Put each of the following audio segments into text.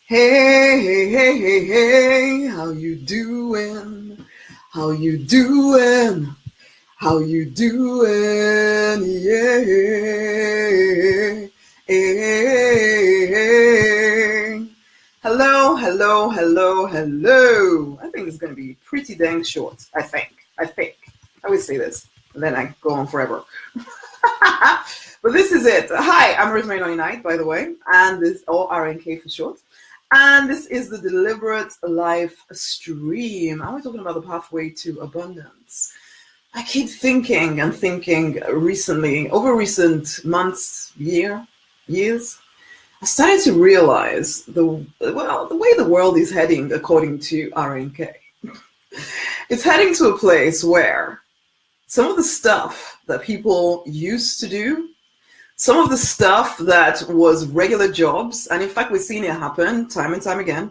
Hey, hey, hey, hey, hey, how you doing? How you doing? How you doing? Yeah. Hey. Hello, hello, hello, hello. I think it's going to be pretty dang short. I think. I always say this, and then I go on forever. But this is it. Hi, I'm Rosemary 99, by the way, and this or RNK for short. And this is the Deliberate Life Stream. And we're talking about the pathway to abundance. I keep thinking recently, over recent months, years, I started to realize the way the world is heading according to RNK. It's heading to a place where some of the stuff that people used to do, some of the stuff that was regular jobs, and in fact, we've seen it happen time and time again.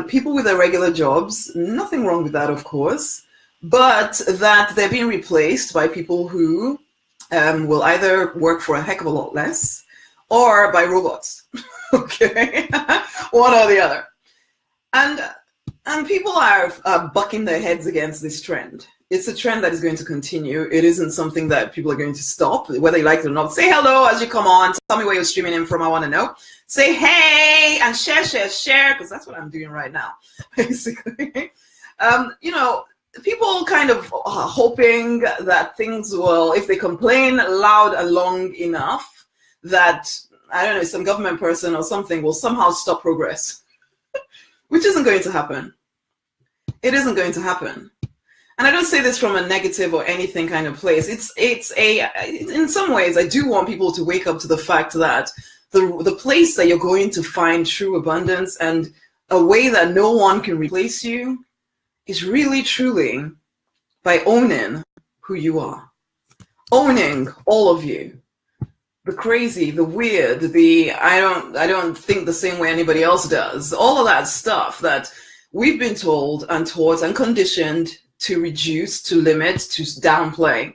People with their regular jobs, nothing wrong with that, of course, but that they're being replaced by people who will either work for a heck of a lot less or by robots, okay? One or the other. And people are bucking their heads against this trend. It's a trend that is going to continue. It isn't something that people are going to stop, whether you like it or not. Say hello as you come on. Tell me where you're streaming in from. I want to know. Say hey and share, because that's what I'm doing right now, basically. People kind of are hoping that things will, if they complain loud and long enough, that, I don't know, some government person or something will somehow stop progress, which isn't going to happen. It isn't going to happen. And I don't say this from a negative or anything kind of place. In some ways, I do want people to wake up to the fact that the place that you're going to find true abundance and a way that no one can replace you is really, truly by owning who you are. Owning all of you. The crazy, the weird, I don't think the same way anybody else does. All of that stuff that we've been told and taught and conditioned to reduce, to limit, to downplay.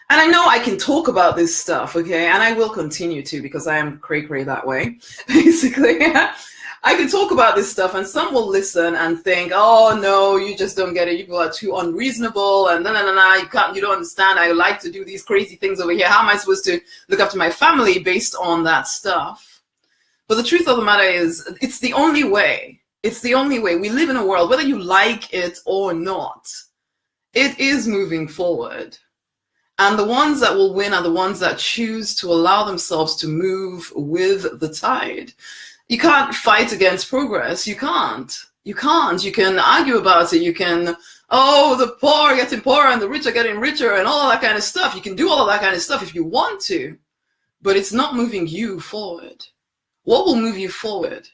And I know I can talk about this stuff, okay? And I will continue to, because I am cray-cray that way, basically. I can talk about this stuff and some will listen and think, oh no, you just don't get it. You are too unreasonable and you don't understand. I like to do these crazy things over here. How am I supposed to look after my family based on that stuff? But the truth of the matter is, it's the only way. It's the only way. We live in a world, whether you like it or not, it is moving forward. And the ones that will win are the ones that choose to allow themselves to move with the tide. You can't fight against progress. You can't. You can argue about it. You can, the poor are getting poorer and the rich are getting richer and all of that kind of stuff. You can do all of that kind of stuff if you want to, but it's not moving you forward. What will move you forward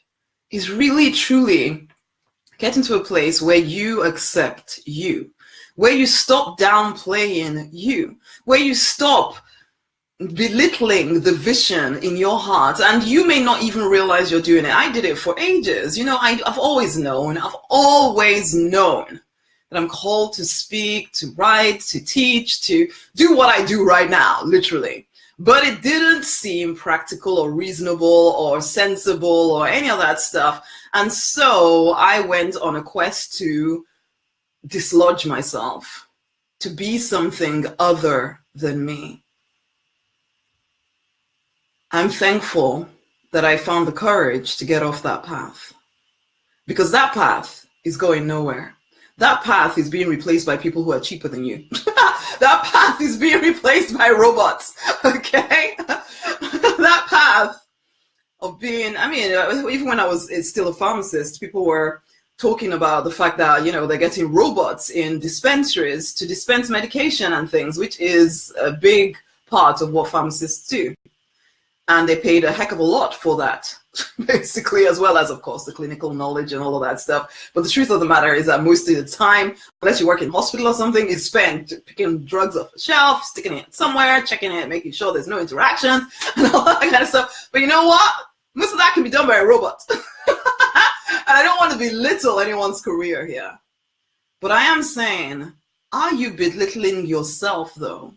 is really, truly getting to a place where you accept you, where you stop downplaying you, where you stop belittling the vision in your heart. And you may not even realize you're doing it. I did it for ages. I've always known that I'm called to speak, to write, to teach, to do what I do right now, literally. But it didn't seem practical or reasonable or sensible or any of that stuff. And so I went on a quest to dislodge myself, to be something other than me. I'm thankful that I found the courage to get off that path, because that path is going nowhere. That path is being replaced by people who are cheaper than you. That path is being replaced by robots, okay? That path of being, even when I was still a pharmacist, people were talking about the fact that, they're getting robots in dispensaries to dispense medication and things, which is a big part of what pharmacists do. And they paid a heck of a lot for that, basically, as well as, of course, the clinical knowledge and all of that stuff. But the truth of the matter is that most of the time, unless you work in hospital or something, is spent picking drugs off the shelf, sticking it somewhere, checking it, making sure there's no interactions, and all that kind of stuff. But you know what? Most of that can be done by a robot. And I don't want to belittle anyone's career here. But I am saying, are you belittling yourself, though?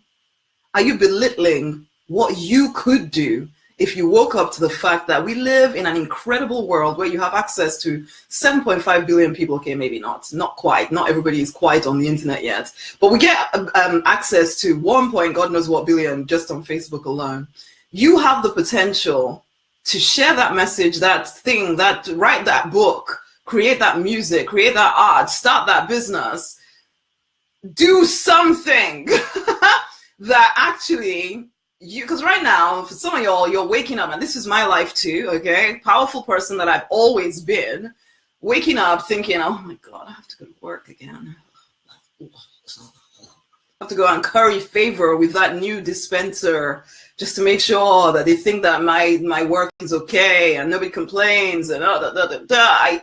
Are you belittling what you could do if you woke up to the fact that we live in an incredible world where you have access to 7.5 billion people. Okay, maybe not quite. Not everybody is quite on the internet yet, but we get access to 1 point God knows what billion just on Facebook alone. You have the potential to share that message, that thing, that write that book, create that music, create that art, start that business, do something that actually you, because right now, for some of y'all, you're waking up, and this is my life too, okay? Powerful person that I've always been, waking up thinking, oh my God, I have to go to work again. I have to go and curry favor with that new dispenser just to make sure that they think that my work is okay and nobody complains and I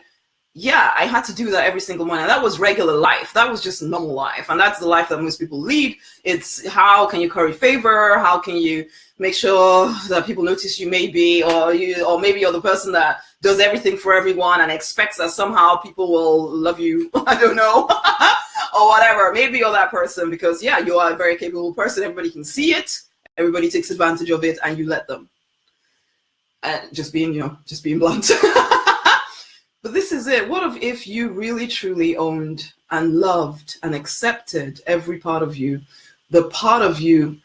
had to do that every single morning. And that was regular life. That was just normal life. And that's the life that most people lead. It's how can you curry favor? How can you make sure that people notice you maybe, or maybe you're the person that does everything for everyone and expects that somehow people will love you. I don't know. Or whatever. Maybe you're that person because, yeah, you are a very capable person. Everybody can see it. Everybody takes advantage of it and you let them. Just being blunt. But this is it. What if you really truly owned and loved and accepted every part of you, the part of you,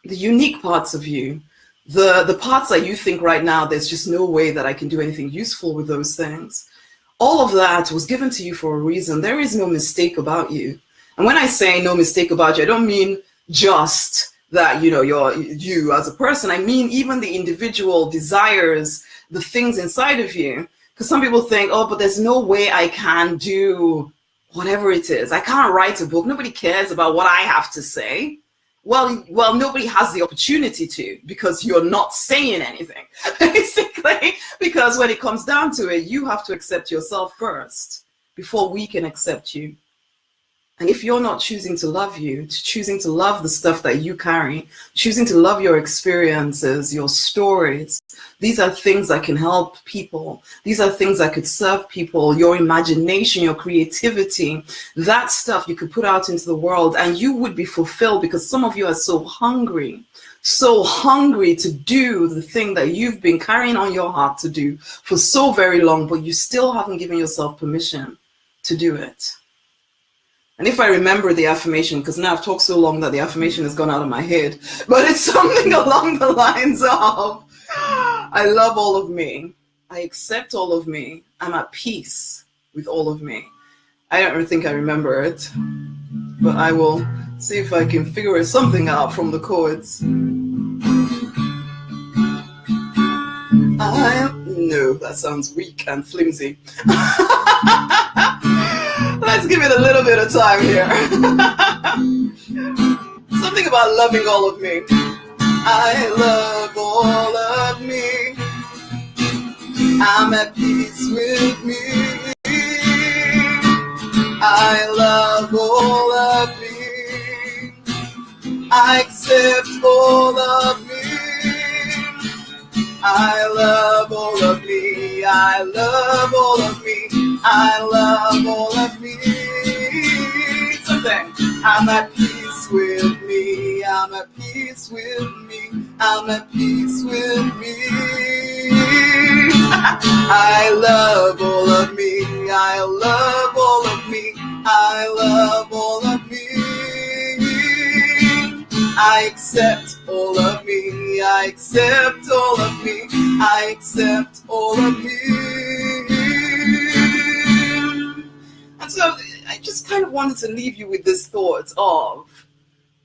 the unique parts of you, the parts that you think right now, there's just no way that I can do anything useful with those things. All of that was given to you for a reason. There is no mistake about you. And when I say no mistake about you, I don't mean just that, you're you as a person. I mean, even the individual desires, the things inside of you. Because some people think, oh, but there's no way I can do whatever it is. I can't write a book. Nobody cares about what I have to say. Well, nobody has the opportunity to because you're not saying anything, basically. Because when it comes down to it, you have to accept yourself first before we can accept you. And if you're not choosing to love you, choosing to love the stuff that you carry, choosing to love your experiences, your stories, these are things that can help people. These are things that could serve people, your imagination, your creativity, that stuff you could put out into the world and you would be fulfilled because some of you are so hungry to do the thing that you've been carrying on your heart to do for so very long, but you still haven't given yourself permission to do it. And if I remember the affirmation, because now I've talked so long that the affirmation has gone out of my head, but it's something along the lines of, I love all of me. I accept all of me. I'm at peace with all of me. I don't think I remember it, but I will see if I can figure something out from the chords. No, that sounds weak and flimsy. Let's give it a little bit of time here. Something about loving all of me. I love all of me. I'm at peace with me. I love all of me. I accept all of me. I love all of me. I love all of me. I love all of me. Something. I'm at peace with me. I'm at peace with me. I'm at peace with me. I love all of me. I love all of me. I love all of me. I accept all of me. I accept all of me. I accept all of me. And so I just kind of wanted to leave you with this thought of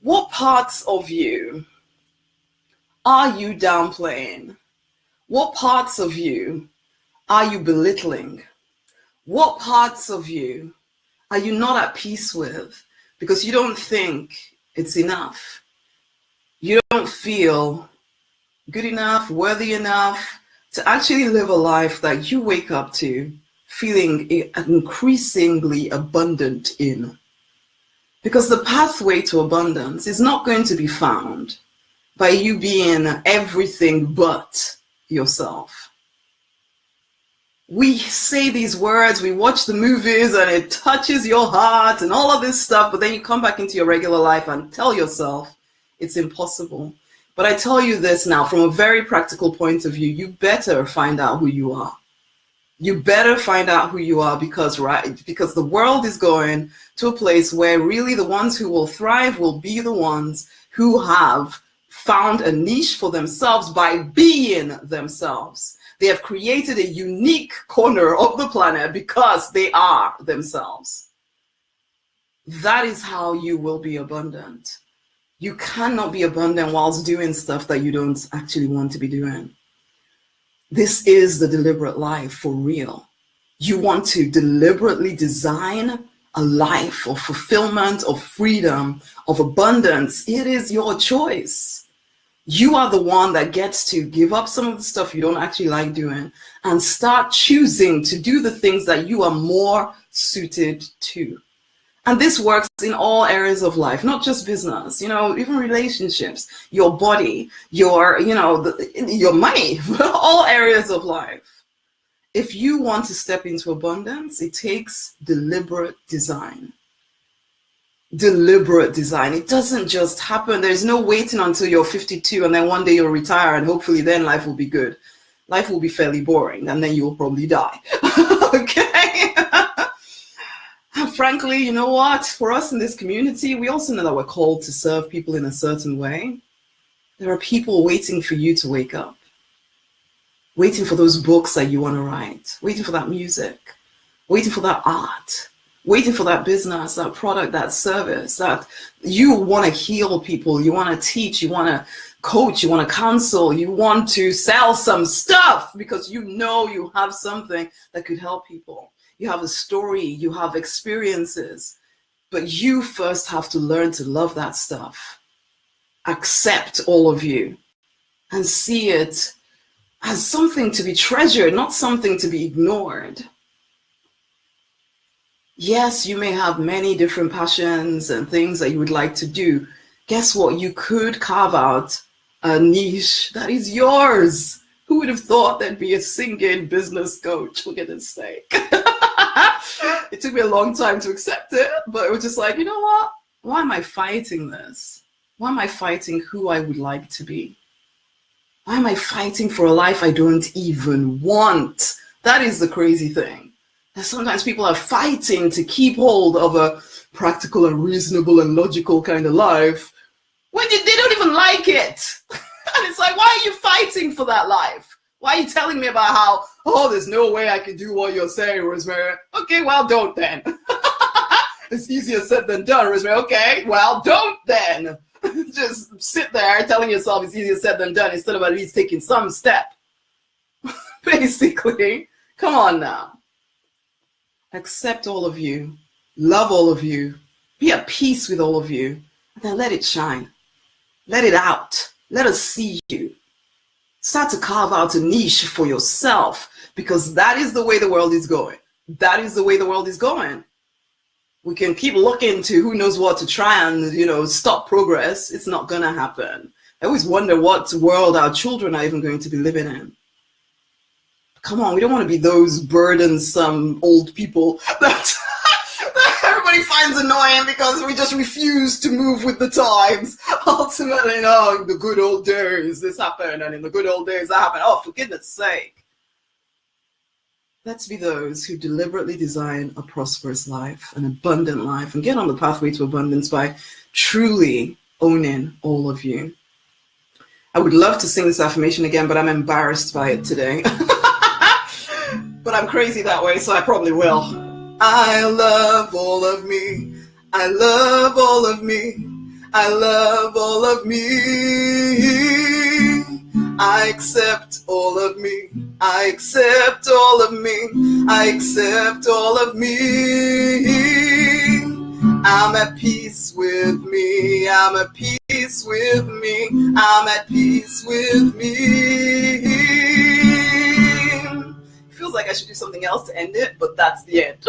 what parts of you are you downplaying? What parts of you are you belittling? What parts of you are you not at peace with because you don't think it's enough? You don't feel good enough, worthy enough to actually live a life that you wake up to feeling increasingly abundant in. Because the pathway to abundance is not going to be found by you being everything but yourself. We say these words, we watch the movies and it touches your heart and all of this stuff, but then you come back into your regular life and tell yourself it's impossible. But I tell you this now, from a very practical point of view, you better find out who you are. You better find out who you are because the world is going to a place where really the ones who will thrive will be the ones who have found a niche for themselves by being themselves. They have created a unique corner of the planet because they are themselves. That is how you will be abundant. You cannot be abundant whilst doing stuff that you don't actually want to be doing. This is the deliberate life for real. You want to deliberately design a life of fulfillment, of freedom, of abundance. It is your choice. You are the one that gets to give up some of the stuff you don't actually like doing and start choosing to do the things that you are more suited to. And this works in all areas of life, not just business, even relationships, your body, your money, all areas of life. If you want to step into abundance, it takes deliberate design. Deliberate design. It doesn't just happen. There's no waiting until you're 52 and then one day you'll retire and hopefully then life will be good. Life will be fairly boring and then you'll probably die. Okay? And frankly, you know what? For us in this community, we also know that we're called to serve people in a certain way. There are people waiting for you to wake up, waiting for those books that you want to write, waiting for that music, waiting for that art, waiting for that business, that product, that service, that you want to heal people, you want to teach, you want to coach, you want to counsel, you want to sell some stuff because you know you have something that could help people. You have a story, you have experiences, but you first have to learn to love that stuff, accept all of you, and see it as something to be treasured, not something to be ignored. Yes, you may have many different passions and things that you would like to do. Guess what? You could carve out a niche that is yours. Who would have thought there'd be a singing business coach, for goodness sake? It took me a long time to accept it, but it was just like, you know what? Why am I fighting this? Why am I fighting who I would like to be? Why am I fighting for a life I don't even want? That is the crazy thing. That sometimes people are fighting to keep hold of a practical and reasonable and logical kind of life when they don't even like it. And it's like, why are you fighting for that life? Why are you telling me about how, there's no way I can do what you're saying, Rosemary? Okay, well, don't then. It's easier said than done, Rosemary. Okay, well, don't then. Just sit there telling yourself it's easier said than done instead of at least taking some step. Basically, come on now. Accept all of you. Love all of you. Be at peace with all of you. And then let it shine. Let it out. Let us see you. Start to carve out a niche for yourself because that is the way the world is going. That is the way the world is going. We can keep looking to who knows what to try and, stop progress. It's not going to happen. I always wonder what world our children are even going to be living in. Come on, we don't want to be those burdensome old people that everybody finds annoying because we just refuse to move with the times. Ultimately, in the good old days, this happened, and in the good old days, that happened. Oh, for goodness sake. Let's be those who deliberately design a prosperous life, an abundant life, and get on the pathway to abundance by truly owning all of you. I would love to sing this affirmation again, but I'm embarrassed by it today. But I'm crazy that way, so I probably will. I love all of me. I love all of me. I love all of me. I accept all of me. I accept all of me. I accept all of me. I'm at peace with me. I'm at peace with me. I'm at peace with me. Feels like I should do something else to end it, but that's the end.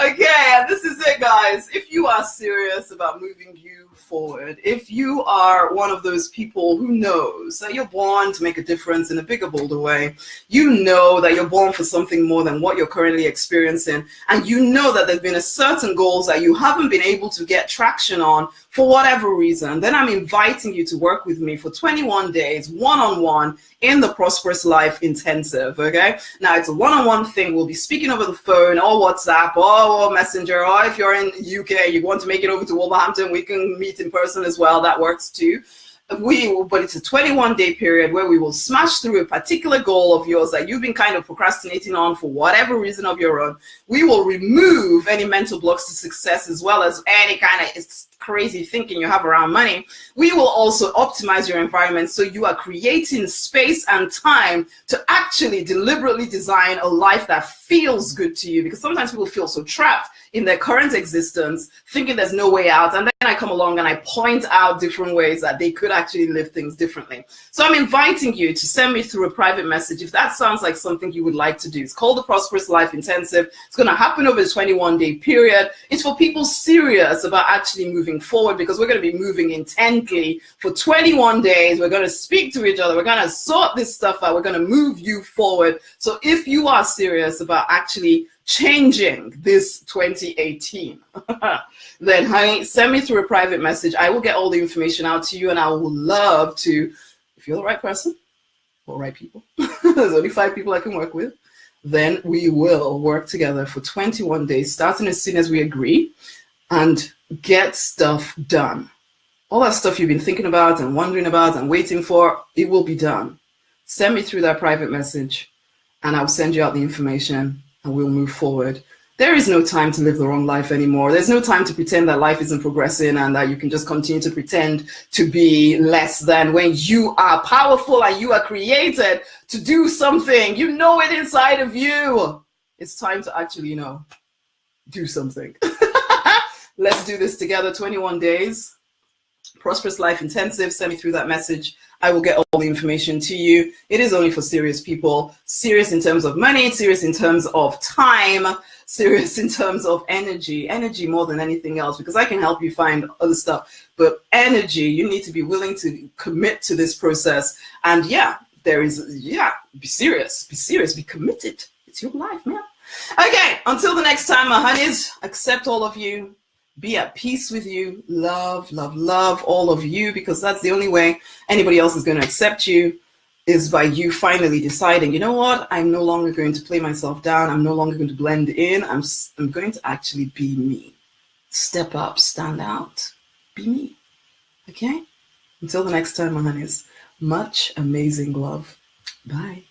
Okay, and this is it, guys. If you are serious about moving you forward, if you are one of those people who knows that you're born to make a difference in a bigger, bolder way, you know that you're born for something more than what you're currently experiencing, and you know that there've been a certain goals that you haven't been able to get traction on for whatever reason, then I'm inviting you to work with me for 21 days, one-on-one, in the Prosperous Life Intensive, okay? Now, it's a one-on-one thing. We'll be speaking over the phone or WhatsApp or Messenger, or if you're in UK, you want to make it over to Wolverhampton, we can meet in person as well. That works too. But it's a 21-day period where we will smash through a particular goal of yours that you've been kind of procrastinating on for whatever reason of your own. We will remove any mental blocks to success, as well as any kind of crazy thinking you have around money. We will also optimize your environment so you are creating space and time to actually deliberately design a life that feels good to you, because sometimes people feel so trapped in their current existence, thinking there's no way out. And then I come along and I point out different ways that they could actually live things differently. So I'm inviting you to send me through a private message if that sounds like something you would like to do. It's called the Prosperous Life Intensive. It's going to happen over a 21-day period. It's for people serious about actually moving forward, because we're going to be moving intently for 21 days. We're going to speak to each other. We're going to sort this stuff out. We're going to move you forward. So if you are serious about actually changing this 2018, then honey, send me through a private message. I will get all the information out to you, and I would love to, if you're the right person or right people, there's only 5 people I can work with, then we will work together for 21 days, starting as soon as we agree, and get stuff done. All that stuff you've been thinking about and wondering about and waiting for, it will be done. Send me through that private message, and I'll send you out the information, and we'll move forward. There is no time to live the wrong life anymore. There's no time to pretend that life isn't progressing and that you can just continue to pretend to be less than, when you are powerful and you are created to do something. You know it inside of you. It's time to actually, do something. Let's do this together. 21 days. Prosperous Life Intensive. Send me through that message. I will get all the information to you. It is only for serious people. Serious in terms of money, serious in terms of time, serious in terms of energy. Energy more than anything else, because I can help you find other stuff. But energy, you need to be willing to commit to this process. And be serious, be committed. It's your life, man. Okay, until the next time, my honeys, accept all of you. Be at peace with you. Love, love, love all of you, because that's the only way anybody else is going to accept you, is by you finally deciding, you know what, I'm no longer going to play myself down. I'm no longer going to blend in. I'm going to actually be me. Step up, stand out, be me. Okay? Until the next time, my honeys, much amazing love. Bye.